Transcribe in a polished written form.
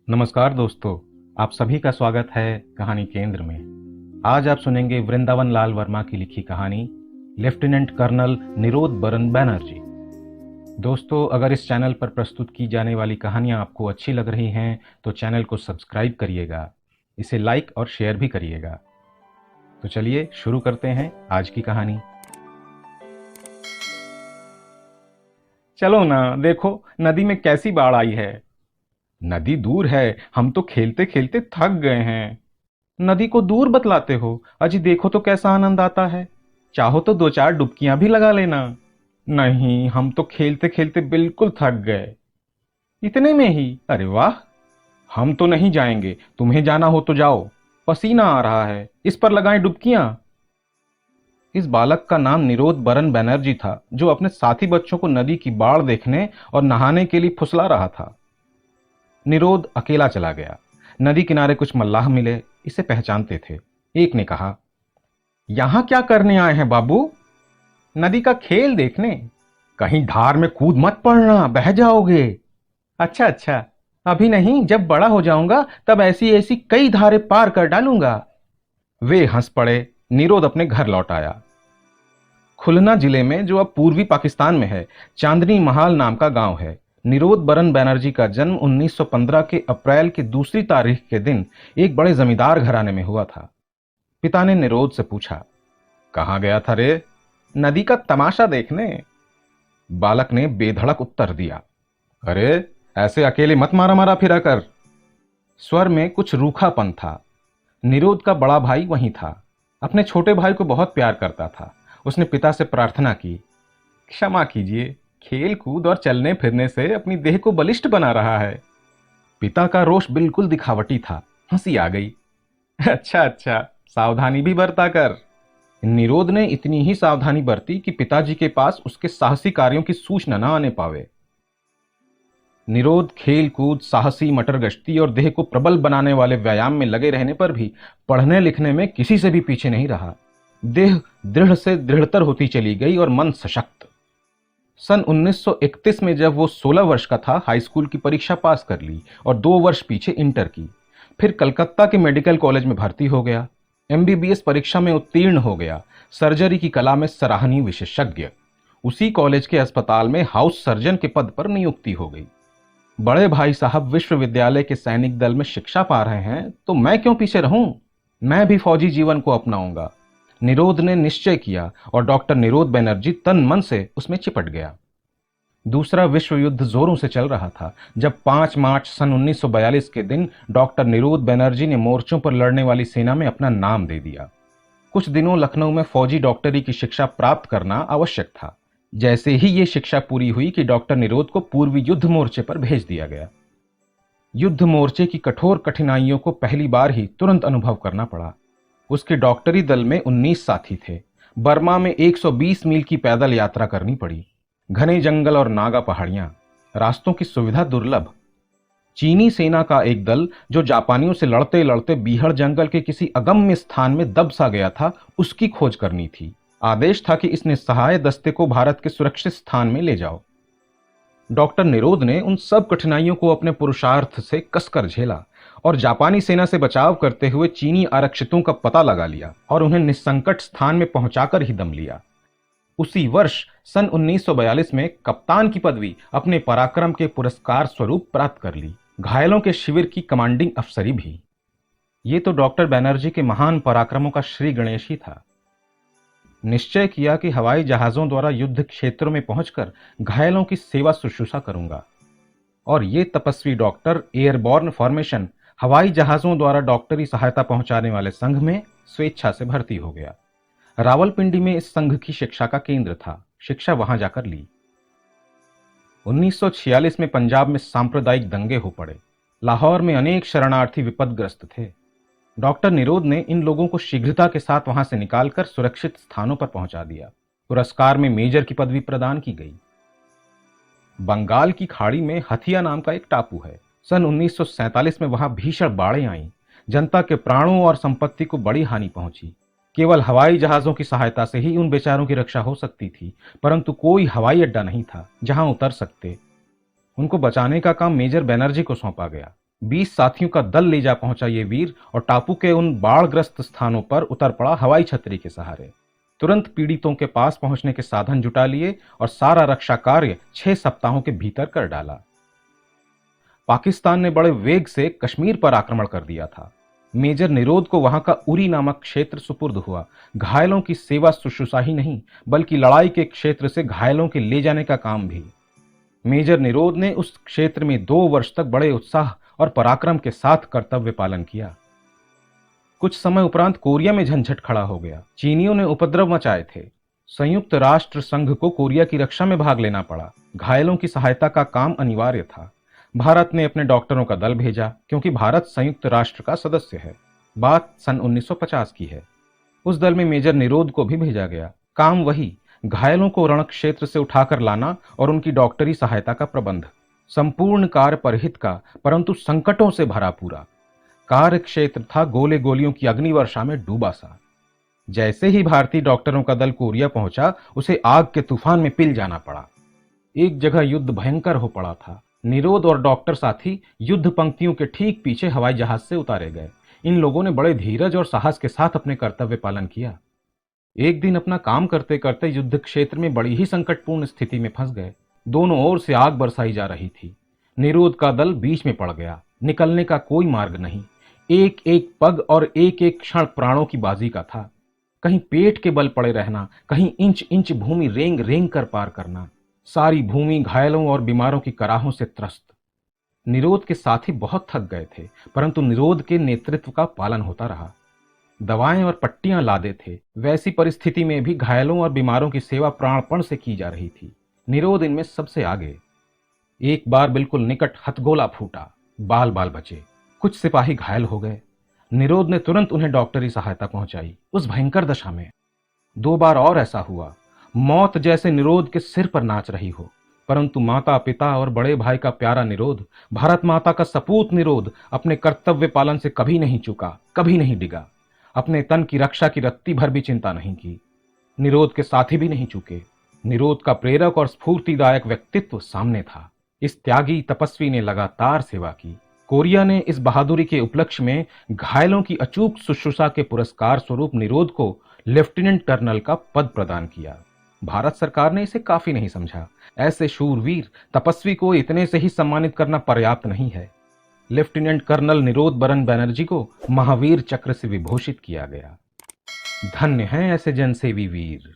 नमस्कार दोस्तों, आप सभी का स्वागत है कहानी केंद्र में। आज आप सुनेंगे वृंदावन लाल वर्मा की लिखी कहानी लेफ्टिनेंट कर्नल निरोध बरन बैनर्जी। दोस्तों, अगर इस चैनल पर प्रस्तुत की जाने वाली कहानियां आपको अच्छी लग रही हैं तो चैनल को सब्सक्राइब करिएगा, इसे लाइक और शेयर भी करिएगा। तो चलिए शुरू करते हैं आज की कहानी। चलो ना, देखो नदी में कैसी बाढ़ आई है। नदी दूर है, हम तो खेलते खेलते थक गए हैं। नदी को दूर बतलाते हो, अजी देखो तो कैसा आनंद आता है। चाहो तो दो चार डुबकियां भी लगा लेना। नहीं, हम तो खेलते खेलते बिल्कुल थक गए। इतने में ही? अरे वाह। हम तो नहीं जाएंगे, तुम्हें जाना हो तो जाओ। पसीना आ रहा है, इस पर लगाएं डुबकियां। इस बालक का नाम निरोध बरन बैनर्जी था, जो अपने साथी बच्चों को नदी की बाढ़ देखने और नहाने के लिए फुसला रहा था। निरोध अकेला चला गया। नदी किनारे कुछ मल्लाह मिले, इसे पहचानते थे। एक ने कहा, यहां क्या करने आए हैं बाबू? नदी का खेल देखने। कहीं धार में कूद मत पड़ना, बह जाओगे। अच्छा अच्छा, अभी नहीं, जब बड़ा हो जाऊंगा तब ऐसी ऐसी कई धारें पार कर डालूंगा। वे हंस पड़े। निरोध अपने घर लौट आया। खुलना जिले में, जो अब पूर्वी पाकिस्तान में है, चांदनी महाल नाम का गांव है। निरोध बरन बैनर्जी का जन्म 1915 के अप्रैल की दूसरी तारीख के दिन एक बड़े जमींदार घराने में हुआ था। पिता ने निरोध से पूछा, कहाँ गया था रे? नदी का तमाशा देखने। बालक ने बेधड़क उत्तर दिया, अरे ऐसे अकेले मत मारा मारा फिरा कर। स्वर में कुछ रूखापन था। निरोध का बड़ा भाई वहीं था। अपने छोटे भाई को बहुत प्यार करता था। उसने पिता से प्रार्थना की, क्षमा कीजिए, खेल कूद और चलने फिरने से अपनी देह को बलिष्ठ बना रहा है। पिता का रोष बिल्कुल दिखावटी था। हंसी आ गई। अच्छा अच्छा, सावधानी भी बरता कर। निरोध ने इतनी ही सावधानी बरती कि पिताजी के पास उसके साहसी कार्यों की सूचना न आने पावे। निरोध खेल कूद, साहसी मटर गश्ती और देह को प्रबल बनाने वाले व्यायाम में लगे रहने पर भी पढ़ने लिखने में किसी से भी पीछे नहीं रहा। देह दृढ़ से दृढ़तर होती चली गई और मन सशक्त। सन 1931 में जब वो 16 वर्ष का था, हाई स्कूल की परीक्षा पास कर ली और 2 वर्ष पीछे इंटर की। फिर कलकत्ता के मेडिकल कॉलेज में भर्ती हो गया। एमबीबीएस परीक्षा में उत्तीर्ण हो गया। सर्जरी की कला में सराहनीय विशेषज्ञ। उसी कॉलेज के अस्पताल में हाउस सर्जन के पद पर नियुक्ति हो गई। बड़े भाई साहब विश्वविद्यालय के सैनिक दल में शिक्षा पा रहे हैं तो मैं क्यों पीछे रहूं? मैं भी फौजी जीवन को अपनाऊंगा। निरोध ने निश्चय किया और डॉक्टर निरोध बैनर्जी तन मन से उसमें चिपट गया। दूसरा विश्व युद्ध जोरों से चल रहा था जब 5 मार्च सन 1942 के दिन डॉक्टर निरोध बैनर्जी ने मोर्चों पर लड़ने वाली सेना में अपना नाम दे दिया। कुछ दिनों लखनऊ में फौजी डॉक्टरी की शिक्षा प्राप्त करना आवश्यक था। जैसे ही ये शिक्षा पूरी हुई कि डॉक्टर निरोध को पूर्वी युद्ध मोर्चे पर भेज दिया गया। युद्ध मोर्चे की कठोर कठिनाइयों को पहली बार ही तुरंत अनुभव करना पड़ा। उसके डॉक्टरी दल में 19 साथी थे। बर्मा में 120 मील की पैदल यात्रा करनी पड़ी। घने जंगल और नागा पहाड़ियां, रास्तों की सुविधा दुर्लभ। चीनी सेना का एक दल जो जापानियों से लड़ते लड़ते बीहड़ जंगल के किसी अगम्य स्थान में दब सा गया था, उसकी खोज करनी थी। आदेश था कि इस निस्सहाय दस्ते को भारत के सुरक्षित स्थान में ले जाओ। डॉक्टर निरोध ने उन सब कठिनाइयों को अपने पुरुषार्थ से कसकर झेला और जापानी सेना से बचाव करते हुए चीनी आरक्षितों का पता लगा लिया और उन्हें निस्संकट स्थान में पहुंचाकर ही दम लिया। उसी वर्ष सन 1942 में कप्तान की पदवी अपने पराक्रम के पुरस्कार स्वरूप प्राप्त कर ली। घायलों के शिविर की कमांडिंग अफसरी भी। ये तो डॉक्टर बैनर्जी के महान पराक्रमों का श्री गणेश ही था। निश्चय किया कि हवाई जहाजों द्वारा युद्ध क्षेत्रों में पहुंचकर घायलों की सेवा शुश्रूषा करूंगा। और ये तपस्वी डॉक्टर एयरबॉर्न फॉर्मेशन, हवाई जहाजों द्वारा डॉक्टरी सहायता पहुंचाने वाले संघ में स्वेच्छा से भर्ती हो गया। रावलपिंडी में इस संघ की शिक्षा का केंद्र था। शिक्षा वहां जाकर ली। 1946 में पंजाब में सांप्रदायिक दंगे हो पड़े। लाहौर में अनेक शरणार्थी विपदग्रस्त थे। डॉक्टर निरोध ने इन लोगों को शीघ्रता के साथ वहां से निकालकर सुरक्षित स्थानों पर पहुंचा दिया। पुरस्कार में मेजर की पदवी प्रदान की गई। बंगाल की खाड़ी में हथिया नाम का एक टापू है। सन 1947 में वहां भीषण बाढ़ें आईं। जनता के प्राणों और संपत्ति को बड़ी हानि पहुंची। केवल हवाई जहाजों की सहायता से ही उन बेचारों की रक्षा हो सकती थी, परंतु कोई हवाई अड्डा नहीं था जहां उतर सकते। उनको बचाने का काम मेजर बैनर्जी को सौंपा गया। 20 साथियों का दल ले जा पहुंचा ये वीर और टापू के उन बाढ़ग्रस्त स्थानों पर उतर पड़ा हवाई छतरी के सहारे। तुरंत पीड़ितों के पास पहुंचने के साधन जुटा लिए और सारा रक्षा कार्य 6 सप्ताहों के भीतर कर डाला। पाकिस्तान ने बड़े वेग से कश्मीर पर आक्रमण कर दिया था। मेजर निरोध को वहां का उरी नामक क्षेत्र सुपुर्द हुआ। घायलों की सेवा शुश्रूषा ही नहीं, बल्कि लड़ाई के क्षेत्र से घायलों के ले जाने का काम भी। मेजर निरोध ने उस क्षेत्र में 2 वर्ष तक बड़े उत्साह और पराक्रम के साथ कर्तव्य पालन किया। कुछ समय उपरांत कोरिया में झंझट खड़ा हो गया। चीनियों ने उपद्रव मचाए थे। संयुक्त राष्ट्र संघ को कोरिया की रक्षा में भाग लेना पड़ा। घायलों की सहायता का काम अनिवार्य था। भारत ने अपने डॉक्टरों का दल भेजा, क्योंकि भारत संयुक्त राष्ट्र का सदस्य है। बात सन 1950 की है। उस दल में मेजर निरोध को भी भेजा गया। काम वही, घायलों को रण क्षेत्र से उठाकर लाना और उनकी डॉक्टरी सहायता का प्रबंध। संपूर्ण कार्य परहित का, परंतु संकटों से भरा पूरा। कार्य क्षेत्र था गोले गोलियों की अग्निवर्षा में डूबा सा। जैसे ही भारतीय डॉक्टरों का दल कोरिया पहुंचा, उसे आग के तूफान में पिल जाना पड़ा। एक जगह युद्ध भयंकर हो पड़ा था। निरोध और डॉक्टर साथी युद्ध पंक्तियों के ठीक पीछे हवाई जहाज से उतारे गए। इन लोगों ने बड़े धीरज और साहस के साथ अपने कर्तव्य पालन किया। एक दिन अपना काम करते करते युद्ध क्षेत्र में बड़ी ही संकटपूर्ण स्थिति में फंस गए। दोनों ओर से आग बरसाई जा रही थी। निरोध का दल बीच में पड़ गया। निकलने का कोई मार्ग नहीं। एक एक पग और एक एक क्षण प्राणों की बाजी का था। कहीं पेट के बल पड़े रहना, कहीं इंच इंच भूमि रेंग रेंग कर पार करना। सारी भूमि घायलों और बीमारों की कराहों से त्रस्त। निरोध के साथी बहुत थक गए थे, परंतु निरोध के नेतृत्व का पालन होता रहा। दवाएं और पट्टियां लादे थे। वैसी परिस्थिति में भी घायलों और बीमारों की सेवा प्राणपण से की जा रही थी। निरोध इनमें सबसे आगे। एक बार बिल्कुल निकट हथगोला फूटा। बाल बाल बचे। कुछ सिपाही घायल हो गए। निरोध ने तुरंत उन्हें डॉक्टरी सहायता पहुंचाई उस भयंकर दशा में। 2 बार और ऐसा हुआ। मौत जैसे निरोध के सिर पर नाच रही हो, परंतु माता पिता और बड़े भाई का प्यारा निरोध, भारत माता का सपूत निरोध अपने कर्तव्य पालन से कभी नहीं चूका, कभी नहीं डिगा। अपने तन की रक्षा की रत्ती भर भी चिंता नहीं की। निरोध के साथी भी नहीं चूके। निरोध का प्रेरक और स्फूर्तिदायक व्यक्तित्व सामने था। इस त्यागी तपस्वी ने लगातार सेवा की। कोरिया ने इस बहादुरी के उपलक्ष्य में घायलों की अचूक शुश्रूषा के पुरस्कार स्वरूप निरोध को लेफ्टिनेंट कर्नल का पद प्रदान किया। भारत सरकार ने इसे काफी नहीं समझा। ऐसे शूरवीर तपस्वी को इतने से ही सम्मानित करना पर्याप्त नहीं है। लेफ्टिनेंट कर्नल निरोध बरन बैनर्जी को महावीर चक्र से विभूषित किया गया। धन्य हैं ऐसे जनसेवी वीर।